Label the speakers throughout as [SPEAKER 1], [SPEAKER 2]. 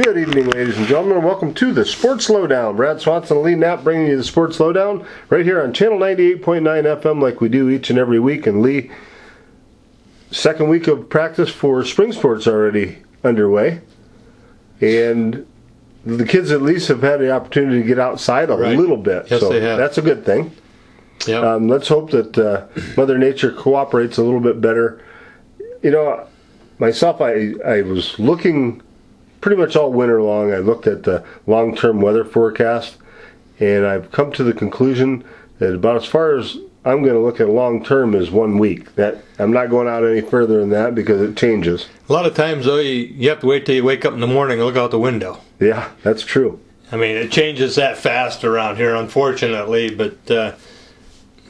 [SPEAKER 1] Good evening, ladies and gentlemen. Welcome to the Sports Lowdown. Brad Swanson and Lee Knapp bringing you the Sports Lowdown right here on Channel 98.9 FM like we do each and every week. And Lee, second week of practice for spring sports already underway. And the kids at least have had the opportunity to get outside a little bit.
[SPEAKER 2] Yes,
[SPEAKER 1] so
[SPEAKER 2] they have.
[SPEAKER 1] That's a good thing.
[SPEAKER 2] Yep.
[SPEAKER 1] Let's hope that Mother Nature cooperates a little bit better. You know, myself, I was looking pretty much all winter long. I looked at the long-term weather forecast, and I've come to the conclusion that about as far as I'm going to look at long-term is 1 week. That I'm not going out any further than that because it changes.
[SPEAKER 2] A lot of times, though, you have to wait till you wake up in the morning and look out the window.
[SPEAKER 1] Yeah, that's true.
[SPEAKER 2] I mean, it changes that fast around here, unfortunately, but the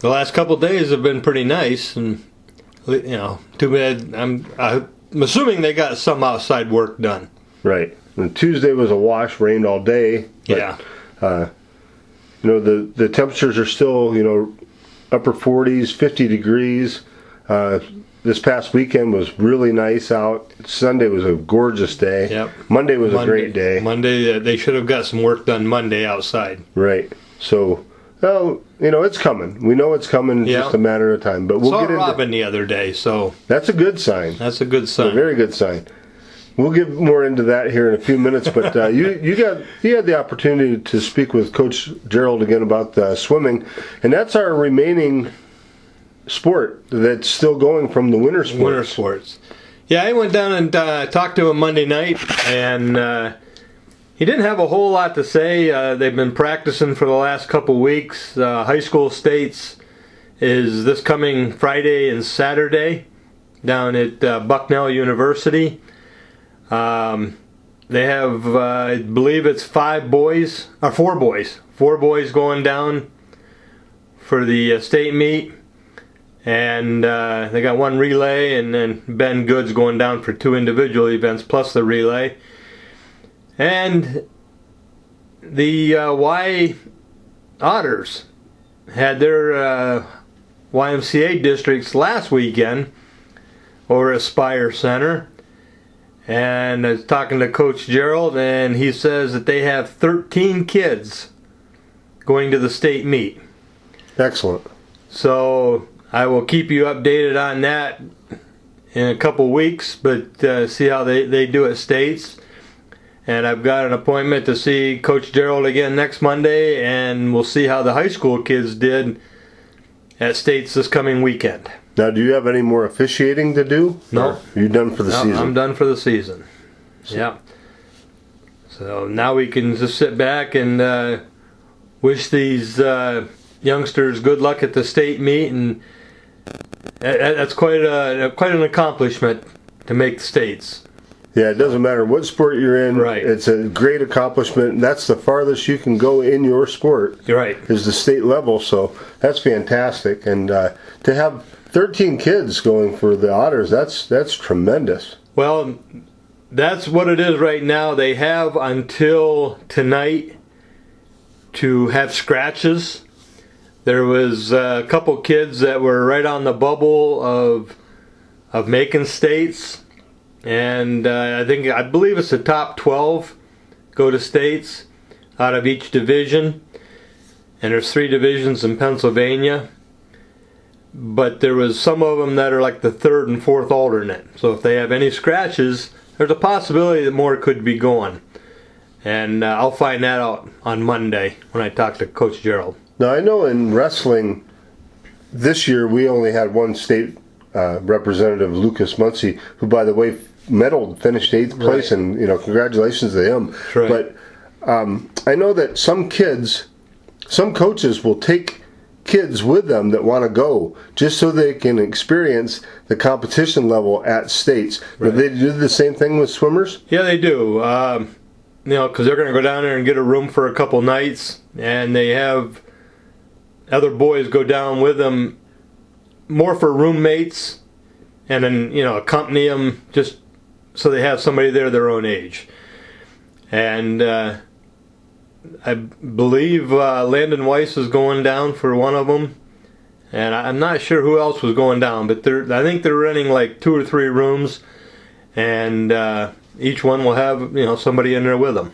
[SPEAKER 2] last couple of days have been pretty nice, and, you know, too bad. I'm assuming they got some outside work done.
[SPEAKER 1] Right. And Tuesday was a wash, rained all day. But,
[SPEAKER 2] yeah.
[SPEAKER 1] You know, the temperatures are still, you know, upper 40s, 50 degrees. This past weekend was really nice out. Sunday was a gorgeous day.
[SPEAKER 2] Yep.
[SPEAKER 1] Monday was a great day.
[SPEAKER 2] Monday, they should have got some work done Monday outside.
[SPEAKER 1] Right. So, well, you know, it's coming. We know it's coming. It's just a matter of time. But we'll
[SPEAKER 2] saw
[SPEAKER 1] get into
[SPEAKER 2] Robin the other day, so
[SPEAKER 1] that's a good sign.
[SPEAKER 2] That's a good sign.
[SPEAKER 1] A very good sign. We'll get more into that here in a few minutes, but you had the opportunity to speak with Coach Gerald again about swimming, and that's our remaining sport that's still going from the winter sports.
[SPEAKER 2] Winter sports. Yeah, I went down and talked to him Monday night, and he didn't have a whole lot to say. They've been practicing for the last couple weeks. High school states is this coming Friday and Saturday down at Bucknell University. They have, I believe it's 4 boys going down for the state meet, and they got 1 relay, and then Ben Good's going down for 2 individual events plus the relay. And the Y Otters had their YMCA districts last weekend over at Spire Center. And I was talking to Coach Gerald, and he says that they have 13 kids going to the state meet.
[SPEAKER 1] Excellent.
[SPEAKER 2] So I will keep you updated on that in a couple weeks, but see how they do at states. And I've got an appointment to see Coach Gerald again next Monday, and we'll see how the high school kids did at states this coming weekend.
[SPEAKER 1] Now, do you have any more officiating to do?
[SPEAKER 2] No.
[SPEAKER 1] Or are you done for the season?
[SPEAKER 2] I'm done for the season. Yeah. So now we can just sit back and wish these youngsters good luck at the state meet, and that's quite an accomplishment to make the states.
[SPEAKER 1] Yeah, it doesn't matter what sport you're in.
[SPEAKER 2] Right.
[SPEAKER 1] It's a great accomplishment. That's the farthest you can go in your sport.
[SPEAKER 2] You're right.
[SPEAKER 1] Is the state level. So that's fantastic. And to have 13 kids going for the Otters, that's tremendous.
[SPEAKER 2] Well, that's what it is right now. They have until tonight to have scratches. There was a couple kids that were right on the bubble of making states. And I believe it's the top 12 go to states out of each division. And there's 3 divisions in Pennsylvania. But there was some of them that are like the 3rd and 4th alternate. So if they have any scratches, there's a possibility that more could be going. And I'll find that out on Monday when I talk to Coach Gerald.
[SPEAKER 1] Now, I know in wrestling this year we only had 1 state representative, Lucas Muncie, who, by the way, medaled, finished 8th place, and congratulations to him.
[SPEAKER 2] Right.
[SPEAKER 1] But I know that some coaches will take kids with them that want to go just so they can experience the competition level at states.
[SPEAKER 2] Right.
[SPEAKER 1] Do they do the same thing with swimmers?
[SPEAKER 2] Yeah, they do. Because they're going to go down there and get a room for a couple nights, and they have other boys go down with them more for roommates, and then accompany them just so they have somebody there their own age. And I believe Landon Weiss is going down for one of them, and I'm not sure who else was going down, but I think they're renting like 2 or 3 rooms, and each one will have somebody in there with them.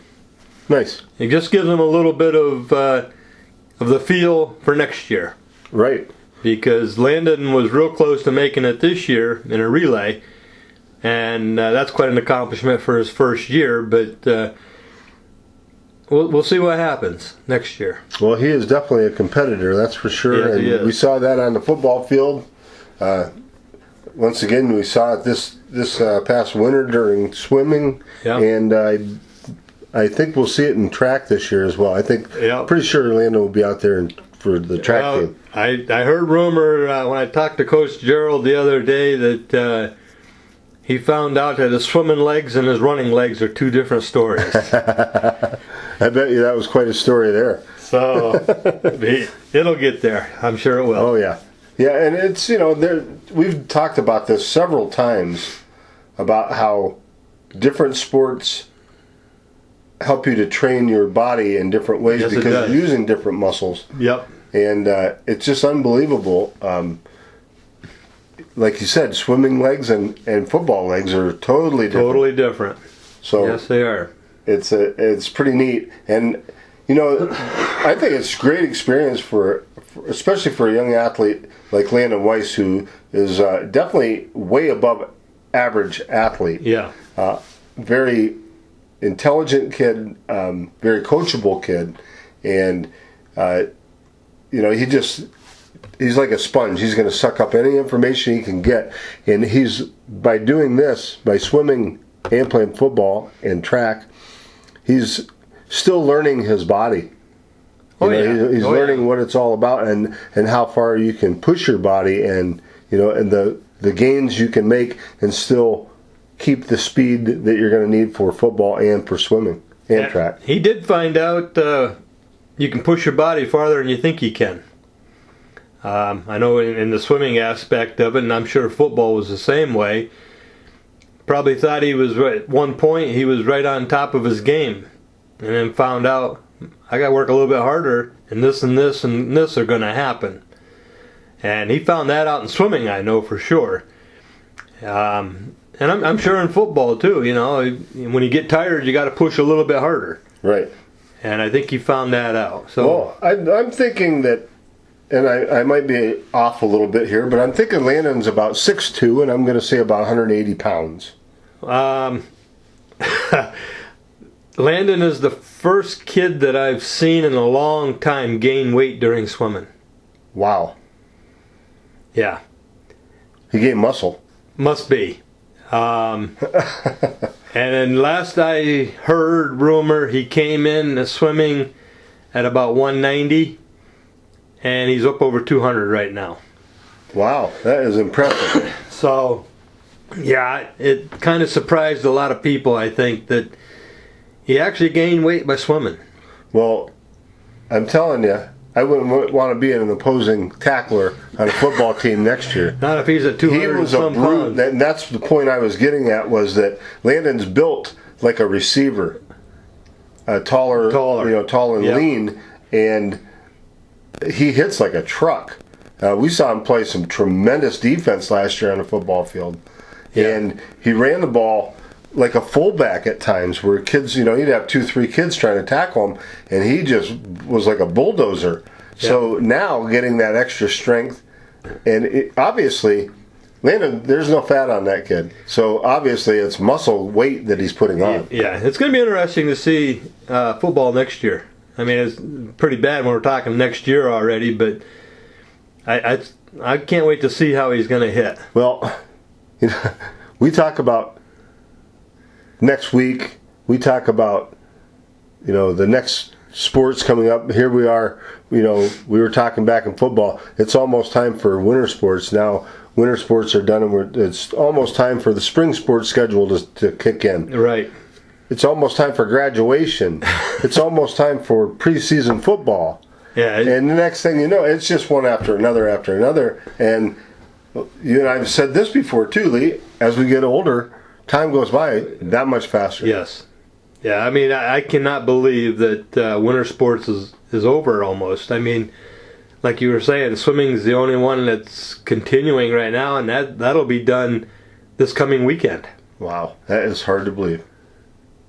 [SPEAKER 1] Nice.
[SPEAKER 2] It just gives them a little bit of the feel for next year.
[SPEAKER 1] Right.
[SPEAKER 2] Because Landon was real close to making it this year in a relay, and that's quite an accomplishment for his first year. But we'll see what happens next year.
[SPEAKER 1] Well, he is definitely a competitor, that's for sure.
[SPEAKER 2] Yes,
[SPEAKER 1] and
[SPEAKER 2] he is.
[SPEAKER 1] We saw that on the football field. Once again, we saw it this past winter during swimming,
[SPEAKER 2] Yeah.
[SPEAKER 1] and I think we'll see it in track this year as well. Pretty sure Orlando will be out there for the track team.
[SPEAKER 2] I heard rumor when I talked to Coach Gerald the other day that he found out that his swimming legs and his running legs are two different stories.
[SPEAKER 1] I bet you that was quite a story there.
[SPEAKER 2] So it'll get there. I'm sure it will.
[SPEAKER 1] Oh yeah, yeah, and it's we've talked about this several times about how different sports help you to train your body in different ways
[SPEAKER 2] Yes,
[SPEAKER 1] because you're using different muscles.
[SPEAKER 2] Yep.
[SPEAKER 1] And it's just unbelievable. Like you said, swimming legs and football legs are totally different.
[SPEAKER 2] Totally different.
[SPEAKER 1] So
[SPEAKER 2] yes, they are.
[SPEAKER 1] It's pretty neat, and I think it's a great experience for especially for a young athlete like Landon Weiss, who is definitely way above average athlete.
[SPEAKER 2] Yeah.
[SPEAKER 1] Very intelligent kid, very coachable kid, and he's like a sponge. He's going to suck up any information he can get, and by doing this, by swimming and playing football and track, he's still learning his body. He's learning what it's all about and how far you can push your body and the gains you can make and still keep the speed that you're going to need for football and for swimming and track.
[SPEAKER 2] He did find out you can push your body farther than you think you can. I know in the swimming aspect of it, and I'm sure football was the same way. Probably thought he was right at one point. He was right on top of his game, and then found out I got to work a little bit harder, and this and this and this are going to happen. And he found that out in swimming, I know for sure. And I'm sure in football too. When you get tired, you got to push a little bit harder.
[SPEAKER 1] Right.
[SPEAKER 2] And I think he found that out. So
[SPEAKER 1] I'm thinking that, and I might be off a little bit here, but I'm thinking Landon's about 6'2", and I'm going to say about 180 pounds.
[SPEAKER 2] Landon is the first kid that I've seen in a long time gain weight during swimming.
[SPEAKER 1] Wow.
[SPEAKER 2] Yeah.
[SPEAKER 1] He gained muscle.
[SPEAKER 2] Must be. And then last I heard rumor, he came in swimming at about 190, and he's up over 200 right now.
[SPEAKER 1] Wow, that is impressive.
[SPEAKER 2] So, yeah, it kind of surprised a lot of people, I think, that he actually gained weight by swimming.
[SPEAKER 1] Well, I'm telling you, I wouldn't want to be an opposing tackler on a football team next year.
[SPEAKER 2] Not if he's at 200
[SPEAKER 1] He was a brute, and that's the point I was getting at, was that Landon's built like a receiver, taller and
[SPEAKER 2] Yep.
[SPEAKER 1] lean, and he hits like a truck. We saw him play some tremendous defense last year on the football field, and he ran the ball like a fullback at times, where kids, he'd have 2-3 kids trying to tackle him, and he just was like a bulldozer. Yeah. So now getting that extra strength, and obviously, Landon, there's no fat on that kid. So obviously it's muscle weight that he's putting on.
[SPEAKER 2] Yeah, it's going to be interesting to see football next year. I mean, it's pretty bad when we're talking next year already, but I can't wait to see how he's going to hit.
[SPEAKER 1] Well, we talk about next week, we talk about the next sports coming up. Here we are, we were talking back in football. It's almost time for winter sports now. Winter sports are done, and it's almost time for the spring sports schedule to kick in.
[SPEAKER 2] Right.
[SPEAKER 1] It's almost time for graduation. It's almost time for preseason football.
[SPEAKER 2] Yeah.
[SPEAKER 1] And the next thing you know, it's just one after another. And you and I have said this before too, Lee. As we get older, time goes by that much faster.
[SPEAKER 2] Yes. Yeah, I mean, I cannot believe that winter sports is over almost. I mean, like you were saying, swimming is the only one that's continuing right now, and that'll be done this coming weekend.
[SPEAKER 1] Wow, that is hard to believe.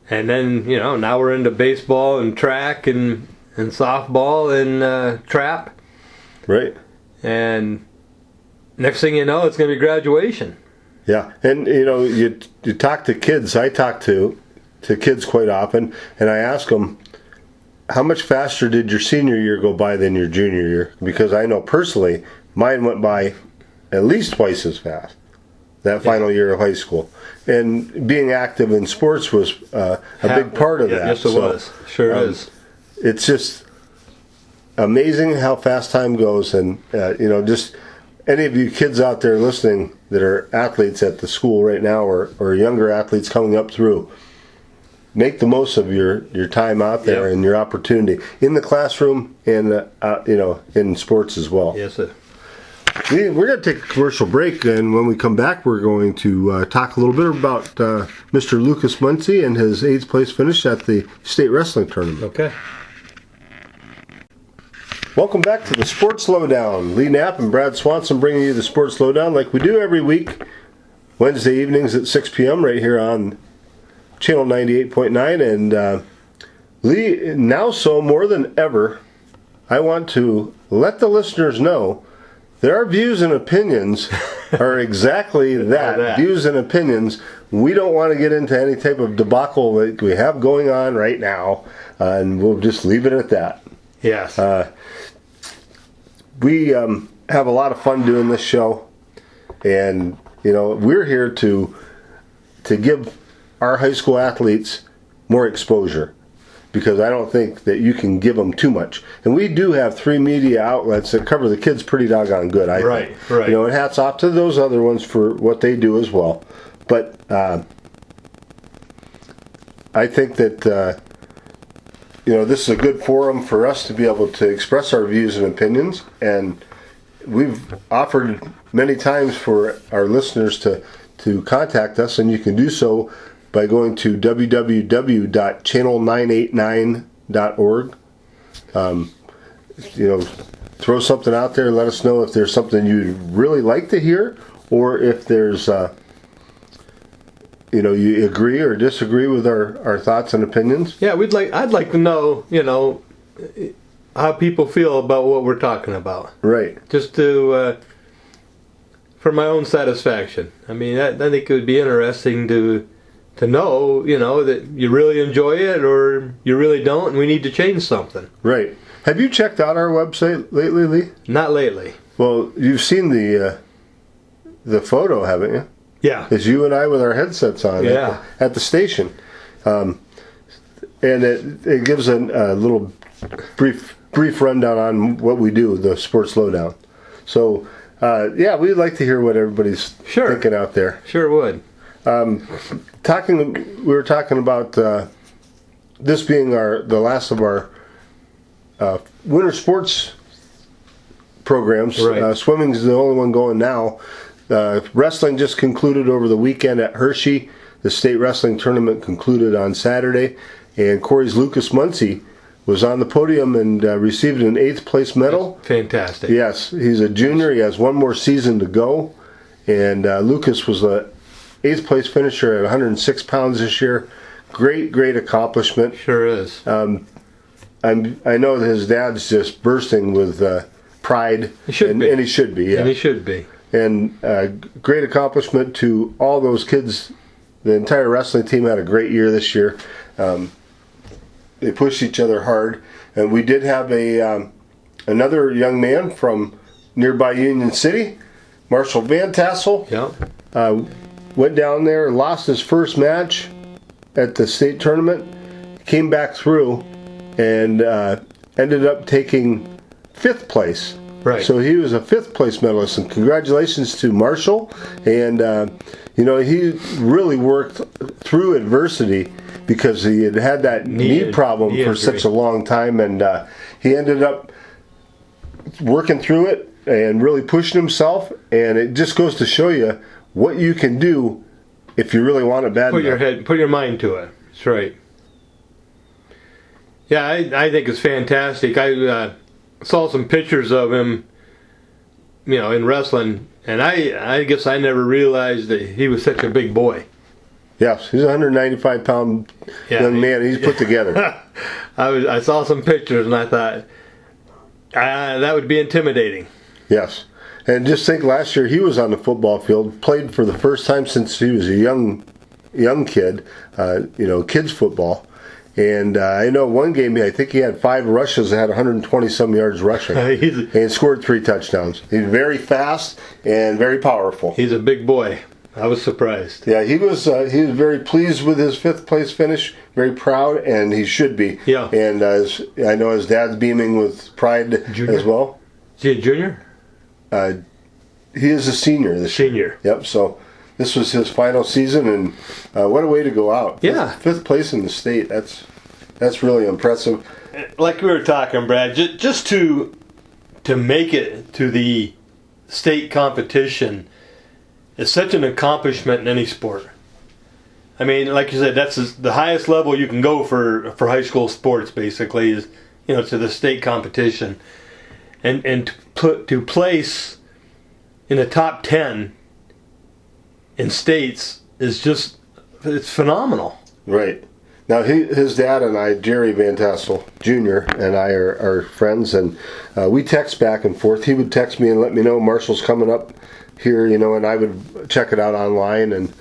[SPEAKER 2] And then, now we're into baseball and track and softball and trap.
[SPEAKER 1] Right.
[SPEAKER 2] And next thing you know, it's going to be graduation.
[SPEAKER 1] Yeah. And, you talk to kids. I talk to kids quite often, and I ask them, how much faster did your senior year go by than your junior year? Because I know personally, mine went by at least twice as fast, that final year of high school. And being active in sports was a big part of that.
[SPEAKER 2] Yes, it was. Sure is.
[SPEAKER 1] It's just amazing how fast time goes. And, just any of you kids out there listening that are athletes at the school right now or younger athletes coming up through, make the most of your time out there and your opportunity in the classroom and, in sports as well.
[SPEAKER 2] Yes, sir.
[SPEAKER 1] We're going to take a commercial break, and when we come back, we're going to talk a little bit about Mr. Lucas Muncie and his 8th place finish at the state wrestling tournament.
[SPEAKER 2] Okay.
[SPEAKER 1] Welcome back to the Sports Lowdown. Lee Knapp and Brad Swanson bringing you the Sports Lowdown like we do every week, Wednesday evenings at 6 p.m. right here on Channel 98.9. And Lee, now so more than ever, I want to let the listeners know that our views and opinions are exactly that, views and opinions. We don't want to get into any type of debacle that we have going on right now, and we'll just leave it at that.
[SPEAKER 2] Yes.
[SPEAKER 1] We have a lot of fun doing this show, and we're here to give our high school athletes more exposure, because I don't think that you can give them too much. And we do have 3 media outlets that cover the kids pretty doggone good, I think.
[SPEAKER 2] Right.
[SPEAKER 1] And hats off to those other ones for what they do as well. But I think that this is a good forum for us to be able to express our views and opinions. And we've offered many times for our listeners to contact us, and you can do so by going to www.channel989.org. Throw something out there and let us know if there's something you'd really like to hear, or if there's, you agree or disagree with our thoughts and opinions.
[SPEAKER 2] Yeah, I'd like to know, how people feel about what we're talking about.
[SPEAKER 1] Right.
[SPEAKER 2] Just to, for my own satisfaction. I mean, I think it would be interesting to know, that you really enjoy it or you really don't, and we need to change something.
[SPEAKER 1] Right. Have you checked out our website lately, Lee?
[SPEAKER 2] Not lately.
[SPEAKER 1] Well, you've seen the photo, haven't you?
[SPEAKER 2] Yeah.
[SPEAKER 1] It's you and I with our headsets on at the station. And it gives a little brief rundown on what we do, the Sports Lowdown. So, we'd like to hear what everybody's thinking out there.
[SPEAKER 2] Sure would.
[SPEAKER 1] We were talking about this being the last of our winter sports programs.
[SPEAKER 2] Right.
[SPEAKER 1] Swimming is the only one going now. Wrestling just concluded over the weekend at Hershey. The state wrestling tournament concluded on Saturday, and Corry's Lucas Muncie was on the podium and received an 8th place medal.
[SPEAKER 2] That's fantastic.
[SPEAKER 1] Yes, he's a junior. He has one more season to go, and Lucas was the 8th place finisher at 106 pounds this year. Great accomplishment.
[SPEAKER 2] Sure is.
[SPEAKER 1] I know that his dad's just bursting with pride.
[SPEAKER 2] He should be.
[SPEAKER 1] And he should be, yeah.
[SPEAKER 2] And he should be.
[SPEAKER 1] And great accomplishment to all those kids. The entire wrestling team had a great year this year. They pushed each other hard. And we did have another young man from nearby Union City, Marshall Van Tassel.
[SPEAKER 2] Yeah.
[SPEAKER 1] Went down there, lost his first match at the state tournament, came back through, and ended up taking 5th place.
[SPEAKER 2] Right.
[SPEAKER 1] So he was a 5th place medalist, and congratulations to Marshall. And he really worked through adversity because he had that knee problem for such a long time, and he ended up working through it and really pushing himself. And it just goes to show you what you can do if you really want it bad enough.
[SPEAKER 2] Put your mind to it. That's right. Yeah, I think it's fantastic. I saw some pictures of him, in wrestling, and I guess I never realized that he was such a big boy.
[SPEAKER 1] Yes, he's a 195-pound young man. He's put together.
[SPEAKER 2] I saw some pictures and I thought that would be intimidating.
[SPEAKER 1] Yes. And just think, last year he was on the football field, played for the first time since he was a young kid, kids football. And I know one game, I think he had 5 rushes that had 120-some yards rushing. And scored 3 touchdowns. He's very fast and very powerful.
[SPEAKER 2] He's a big boy. I was surprised.
[SPEAKER 1] Yeah, he was very pleased with his 5th place finish, very proud, and he should be.
[SPEAKER 2] Yeah.
[SPEAKER 1] And I know his dad's beaming with pride as well.
[SPEAKER 2] Is he a junior?
[SPEAKER 1] He is a senior this year.
[SPEAKER 2] Senior.
[SPEAKER 1] Yep, so this was his final season, and what a way to go out.
[SPEAKER 2] Yeah.
[SPEAKER 1] 5th place in the state, that's really impressive.
[SPEAKER 2] Like we were talking, Brad, just to make it to the state competition is such an accomplishment in any sport. I mean, like you said, that's the highest level you can go for high school sports, basically, is to the state competition. And to place in the top 10 in states is it's phenomenal.
[SPEAKER 1] Right. Now, his dad and I, Jerry Van Tassel Jr., and I are friends, and we text back and forth. He would text me and let me know Marshall's coming up here, and I would check it out online, and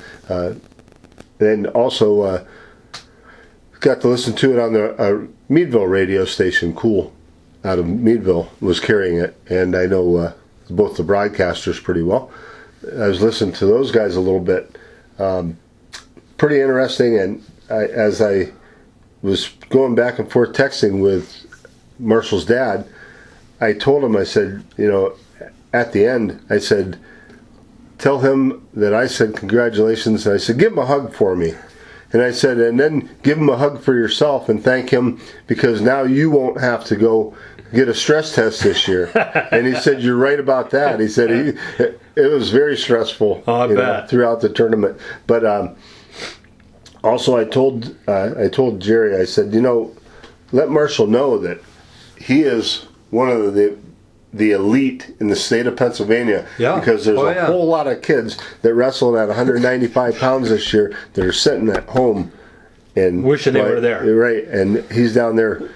[SPEAKER 1] then also got to listen to it on the Meadville radio station, Cool, out of Meadville, was carrying it, and I know both the broadcasters pretty well. I was listening to those guys a little bit. Pretty interesting, and as I was going back and forth texting with Marshall's dad, I told him, I said, at the end, I said, tell him that I said congratulations, and I said, give him a hug for me. And I said, and then give him a hug for yourself and thank him, because now you won't have to go get a stress test this year. And he said, you're right about that. He said it was very stressful throughout the tournament. But also I told Jerry, I said, let Marshall know that he is one of the elite in the state of Pennsylvania, because there's a whole lot of kids that wrestled at 195 pounds this year that are sitting at home and
[SPEAKER 2] wishing they were there.
[SPEAKER 1] Right, and he's down there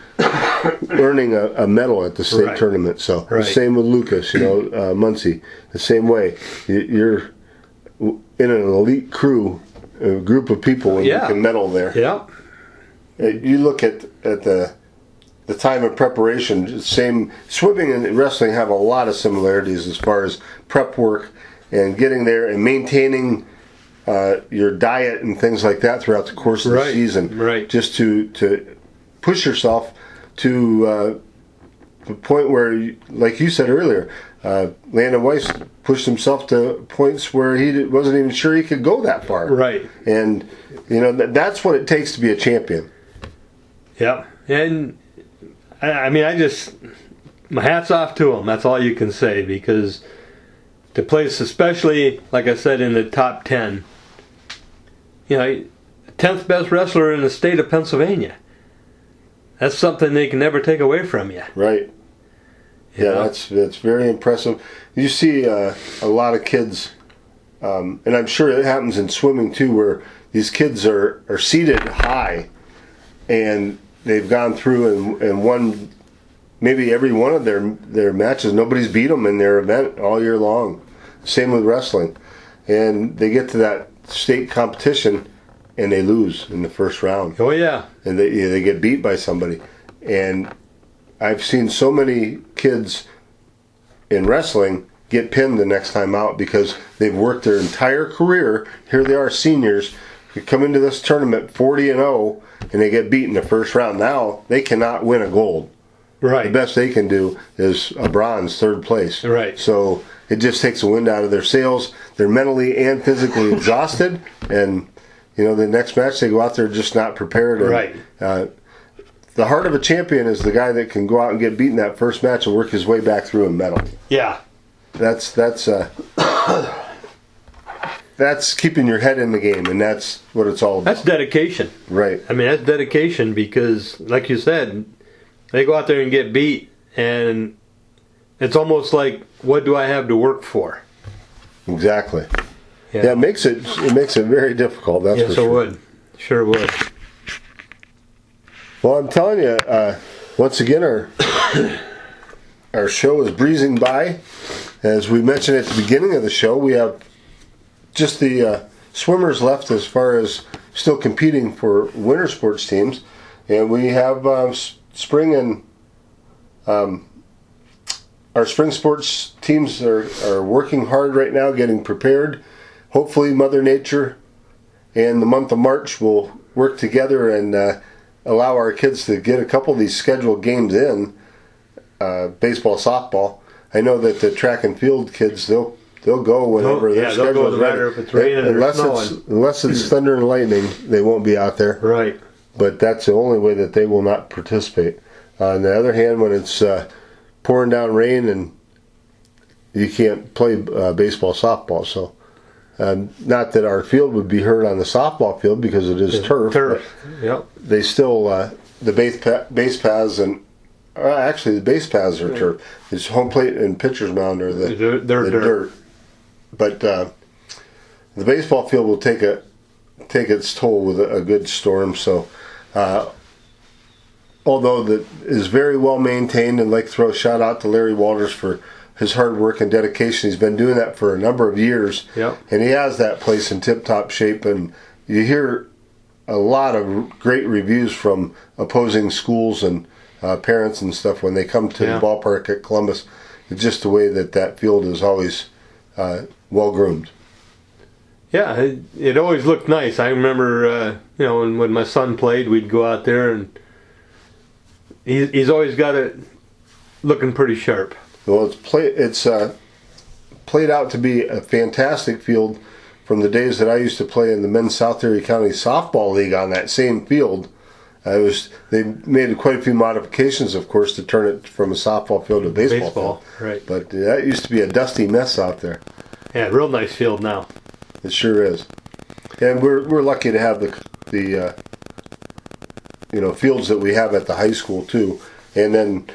[SPEAKER 1] earning a medal at the state tournament. So the same with Lucas, Muncie, the same way. You're in an elite crew, a group of people, and you can medal there.
[SPEAKER 2] Yeah.
[SPEAKER 1] You look at the time of preparation. Same, swimming and wrestling have a lot of similarities as far as prep work and getting there and maintaining your diet and things like that throughout the course of the season.
[SPEAKER 2] Right.
[SPEAKER 1] Just to push yourself to the point where, like you said earlier, Landon Weiss pushed himself to points where he wasn't even sure he could go that far.
[SPEAKER 2] Right.
[SPEAKER 1] And, that's what it takes to be a champion.
[SPEAKER 2] Yeah. And I mean, my hat's off to him. That's all you can say, because to place, especially, like I said, in the top 10, 10th best wrestler in the state of Pennsylvania. That's something they can never take away from you.
[SPEAKER 1] Right. Yeah, that's very impressive. You see a lot of kids, and I'm sure it happens in swimming too, where these kids are seated high, and they've gone through and won maybe every one of their matches. Nobody's beat them in their event all year long. Same with wrestling. And they get to that state competition and they lose in the first round.
[SPEAKER 2] Oh, yeah.
[SPEAKER 1] And they get beat by somebody. And I've seen so many kids in wrestling get pinned the next time out because they've worked their entire career. Here they are, seniors, who come into this tournament 40-0, and they get beat in the first round. Now they cannot win a gold.
[SPEAKER 2] Right.
[SPEAKER 1] The best they can do is a bronze, 3rd place.
[SPEAKER 2] Right.
[SPEAKER 1] So it just takes the wind out of their sails. They're mentally and physically exhausted, and the next match they go out there just not prepared. And,
[SPEAKER 2] right.
[SPEAKER 1] The heart of a champion is the guy that can go out and get beaten that first match and work his way back through and medal.
[SPEAKER 2] Yeah.
[SPEAKER 1] That's keeping your head in the game, and that's what it's all about.
[SPEAKER 2] That's dedication.
[SPEAKER 1] Right.
[SPEAKER 2] I mean, that's dedication because, like you said, they go out there and get beat, and it's almost like, what do I have to work for?
[SPEAKER 1] Exactly. Yeah, it makes it very difficult. That's
[SPEAKER 2] yes,
[SPEAKER 1] for sure.
[SPEAKER 2] it would. Sure would.
[SPEAKER 1] Well, I'm telling you, once again, our show is breezing by. As we mentioned at the beginning of the show, we have just the swimmers left as far as still competing for winter sports teams, and we have spring and our spring sports teams are working hard right now, getting prepared. Hopefully, Mother Nature and the month of March will work together and allow our kids to get a couple of these scheduled games in, baseball, softball. I know that the track and field kids, they'll go whenever their schedule is ready.
[SPEAKER 2] If it's raining or snowing.
[SPEAKER 1] Unless it's thunder and lightning, they won't be out there.
[SPEAKER 2] Right.
[SPEAKER 1] But that's the only way that they will not participate. On the other hand, when it's pouring down rain and you can't play baseball, softball, so not that our field would be hurt on the softball field because it is turf.
[SPEAKER 2] Yep.
[SPEAKER 1] They still the base paths and actually the base paths are turf. It's home plate and pitcher's mound are the dirt. But the baseball field will take its toll with a good storm. So, although that is very well maintained, and like to throw a shout out to Larry Walters for his hard work and dedication. He's been doing that for a number of years, and he has that place in tip-top shape. And you hear a lot of great reviews from opposing schools and parents and stuff when they come to the ballpark at Columbus. It's just the way that field is always well groomed.
[SPEAKER 2] Yeah, it always looked nice. I remember, when my son played, we'd go out there, and he's always got it looking pretty sharp.
[SPEAKER 1] Well, it's played out to be a fantastic field from the days that I used to play in the men's South Erie County Softball League on that same field. They made quite a few modifications, of course, to turn it from a softball field to a baseball field.
[SPEAKER 2] Right.
[SPEAKER 1] But that used to be a dusty mess out there.
[SPEAKER 2] Yeah, real nice field now.
[SPEAKER 1] It sure is. And we're lucky to have the fields that we have at the high school too. And then,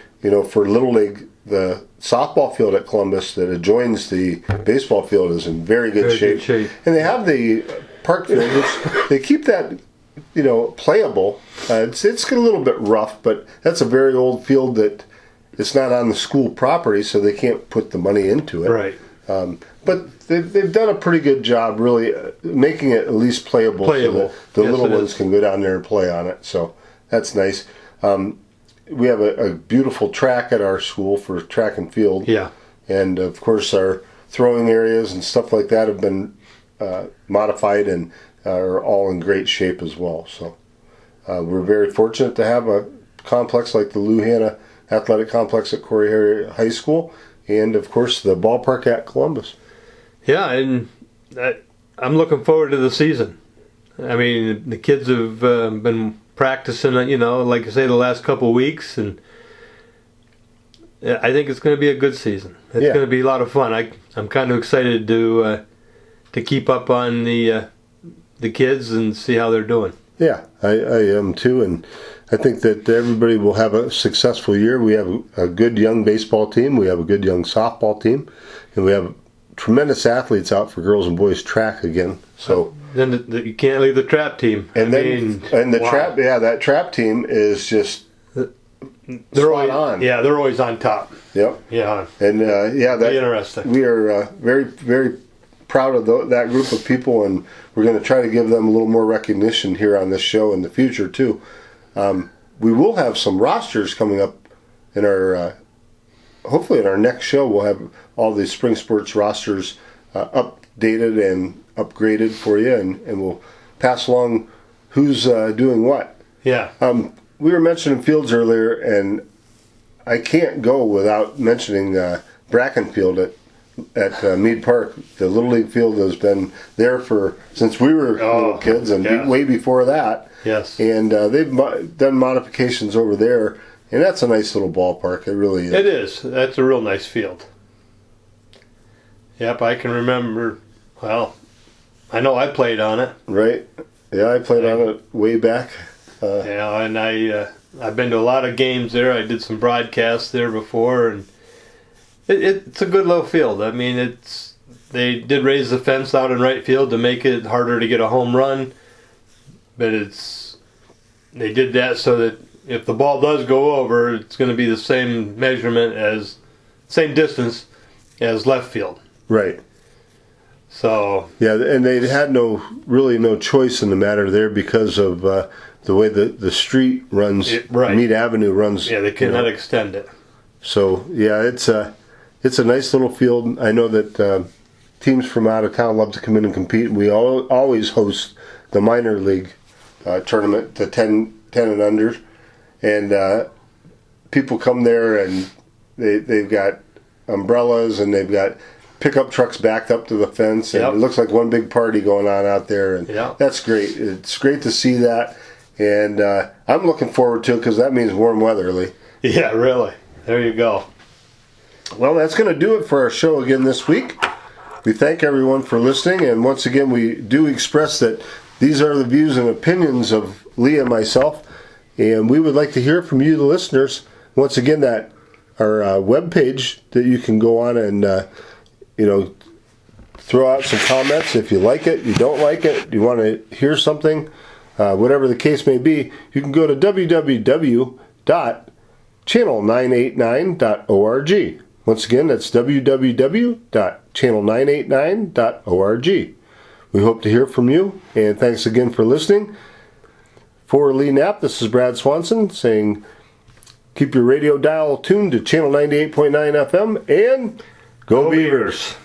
[SPEAKER 1] for Little League, the softball field at Columbus that adjoins the baseball field is in very good shape. And they have the park field, which they keep that playable. It's a little bit rough, but that's a very old field that it's not on the school property, so they can't put the money into it.
[SPEAKER 2] Right.
[SPEAKER 1] But they've done a pretty good job, really, making it at least playable. So that the little ones can go down there and play on it. So that's nice. We have a beautiful track at our school for track and field.
[SPEAKER 2] Yeah. And
[SPEAKER 1] of course, our throwing areas and stuff like that have been modified and are all in great shape as well. So we're very fortunate to have a complex like the Lou Hanna Athletic Complex at Corry High School, and of course the ballpark at Columbus.
[SPEAKER 2] Yeah, and I'm looking forward to the season. I mean, the kids have been practicing, like I say, the last couple of weeks, and I think it's going to be a good season. It's going to be a lot of fun. I'm kind of excited to keep up on the kids and see how they're doing. Yeah,
[SPEAKER 1] I am too, and I think that everybody will have a successful year. We have a good young baseball team, we have a good young softball team, and we have tremendous athletes out for girls and boys track again. So
[SPEAKER 2] then you can't leave the trap team.
[SPEAKER 1] And that trap team is just
[SPEAKER 2] they're always on top.
[SPEAKER 1] Yep.
[SPEAKER 2] Yeah.
[SPEAKER 1] And that's
[SPEAKER 2] interesting.
[SPEAKER 1] We are very, very proud of that group of people, and we're going to try to give them a little more recognition here on this show in the future too. We will have some rosters coming up in our hopefully in our next show. We'll have all the spring sports rosters updated and upgraded for you, and we'll pass along who's doing what.
[SPEAKER 2] Yeah.
[SPEAKER 1] We were mentioning fields earlier, and I can't go without mentioning Brackenfield at Mead Park. The Little League field has been there since we were little kids, and way before that.
[SPEAKER 2] Yes.
[SPEAKER 1] And they've done modifications over there, and that's a nice little ballpark. It really is.
[SPEAKER 2] It is. That's a real nice field. Yep, I can remember. Well, I know I played on it.
[SPEAKER 1] Right. Yeah, I played on it way back.
[SPEAKER 2] And I've been to a lot of games there. I did some broadcasts there before, and it's a good little field. I mean, it's they did raise the fence out in right field to make it harder to get a home run, but they did that so that if the ball does go over, it's going to be the same same distance as left field.
[SPEAKER 1] Right.
[SPEAKER 2] So
[SPEAKER 1] yeah, and they had really no choice in the matter there because of the way the street runs. Mead Avenue runs.
[SPEAKER 2] Yeah, they cannot extend it.
[SPEAKER 1] So yeah, it's a nice little field. I know that teams from out of town love to come in and compete. We always host the minor league tournament, the 10 and under, and people come there and they've got umbrellas and they've got pickup trucks backed up to the fence, and it looks like one big party going on out there, and that's great. It's great to see that, and I'm looking forward to it because that means warm weather, Lee.
[SPEAKER 2] Yeah, really. There you go.
[SPEAKER 1] Well, that's going to do it for our show again this week. We thank everyone for listening, and once again, we do express that these are the views and opinions of Lee and myself, and we would like to hear from you, the listeners. Once again, that our webpage that you can go on and throw out some comments if you like it, you don't like it, you want to hear something, whatever the case may be. You can go to www.channel989.org. Once again, that's www.channel989.org. We hope to hear from you, and thanks again for listening. For Lee Knapp, this is Brad Swanson saying keep your radio dial tuned to Channel 98.9 FM, and Go Beavers!